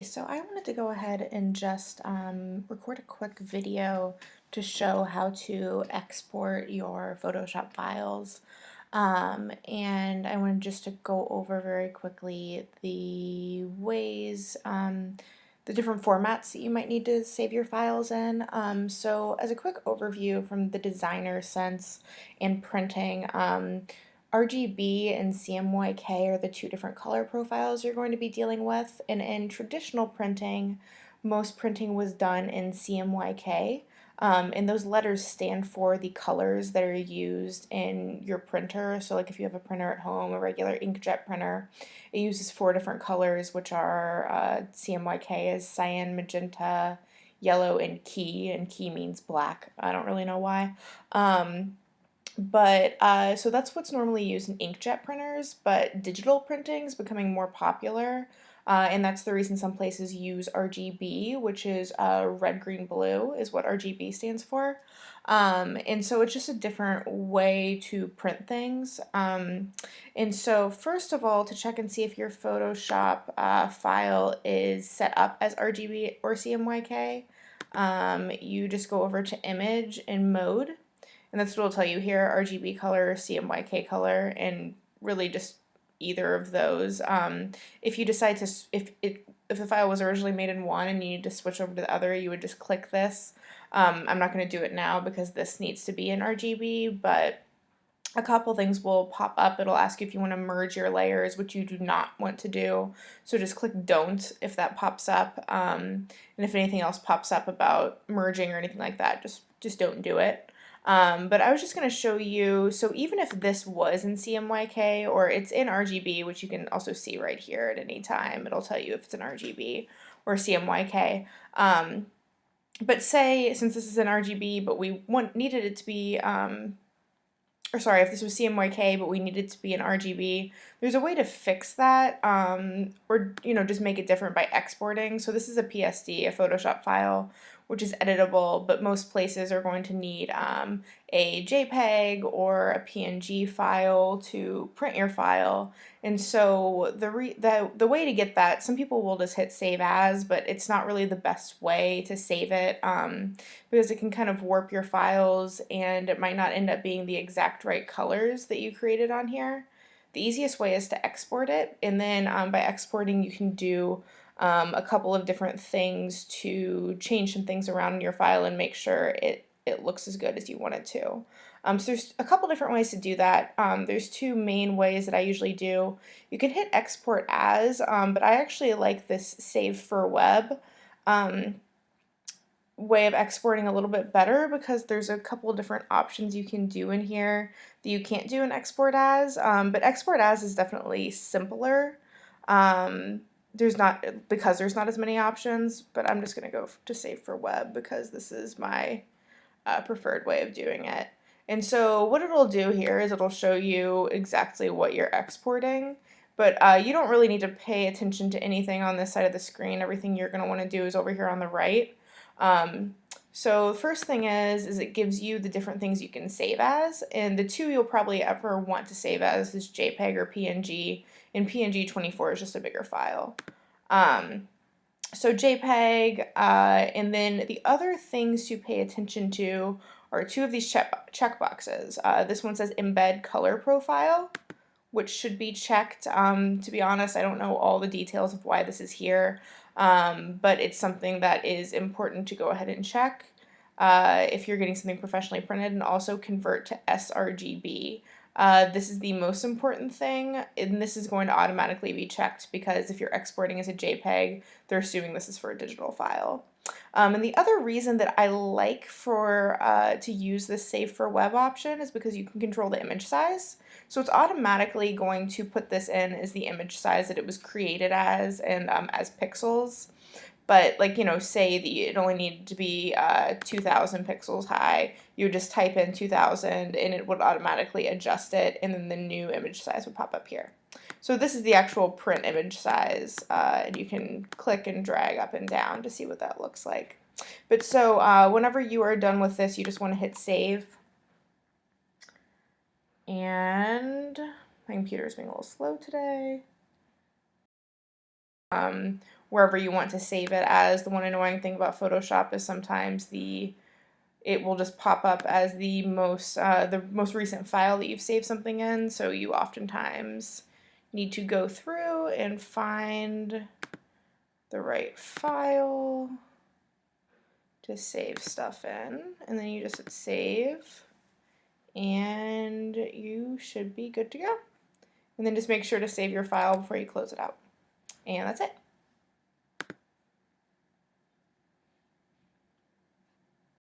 So I wanted to go ahead and just record a quick video to show how to export your Photoshop files. And I wanted just to go over very quickly the ways, the different formats that you might need to save your files in. So as a quick overview from the designer sense and printing, RGB and CMYK are the two different color profiles you're going to be dealing with, and in traditional printing, most printing was done in CMYK, and those letters stand for the colors that are used in your printer. So like if you have a printer at home, a regular inkjet printer, it uses four different colors, which are CMYK is cyan, magenta, yellow, and key means black. I don't really know why. So that's what's normally used in inkjet printers, but digital printing is becoming more popular, and that's the reason some places use RGB, which is red, green, blue is what RGB stands for. And so it's just a different way to print things. And so first of all, to check and see if your Photoshop file is set up as RGB or CMYK, you just go over to Image and Mode. And that's what it'll tell you here, RGB color, CMYK color, and really just either of those. If you decide to, if the file was originally made in one and you need to switch over to the other, you would just click this. I'm not going to do it now because this needs to be in RGB, but a couple things will pop up. It'll ask you if you want to merge your layers, which you do not want to do. So just click don't if that pops up. And if anything else pops up about merging or anything like that, just don't do it. But I was just going to show you, so even if this was in CMYK or it's in RGB, which you can also see right here at any time, it'll tell you if it's in RGB or CMYK. But say, since this is in RGB, but we needed it to be, or sorry, if this was CMYK, but we needed to be in RGB, there's a way to fix that, or just make it different by exporting. So this is a PSD, a Photoshop file, which is editable, but most places are going to need a JPEG or a PNG file to print your file. And so the way to get that, some people will just hit save as, but it's not really the best way to save it, because it can kind of warp your files and it might not end up being the exact right colors that you created on here. The easiest way is to export it, and then by exporting you can do a couple of different things to change some things around in your file and make sure it looks as good as you want it to. So there's a couple different ways to do that. There's two main ways that I usually do. You can hit export as, but I actually like this save for web way of exporting a little bit better because there's a couple different options you can do in here that you can't do in export as, but export as is definitely simpler. There's not as many options, but I'm just going to go to save for web because this is my preferred way of doing it. And so what it'll do here is it'll show you exactly what you're exporting, but you don't really need to pay attention to anything on this side of the screen. Everything you're going to want to do is over here on the right. So the first thing is it gives you the different things you can save as, and the two you'll probably ever want to save as is JPEG or PNG, and PNG 24 is just a bigger file. So JPEG, and then the other things to pay attention to are two of these check boxes. This one says embed color profile, which should be checked. To be honest, I don't know all the details of why this is here, but it's something that is important to go ahead and check if you're getting something professionally printed, and also convert to sRGB. This is the most important thing, and this is going to automatically be checked because if you're exporting as a JPEG, they're assuming this is for a digital file. And the other reason that I like to use this Save for Web option is because you can control the image size. So it's automatically going to put this in as the image size that it was created as, and as pixels. But like, say that it only needed to be 2000 pixels high, you would just type in 2000 and it would automatically adjust it, and then the new image size would pop up here. So this is the actual print image size, and you can click and drag up and down to see what that looks like. But so whenever you are done with this, you just want to hit save. And my computer is being a little slow today. wherever you want to save it as. The one annoying thing about Photoshop is sometimes it will just pop up as the most recent file that you've saved something in, so you oftentimes need to go through and find the right file to save stuff in, and then you just hit save, and you should be good to go. And then just make sure to save your file before you close it out. And that's it.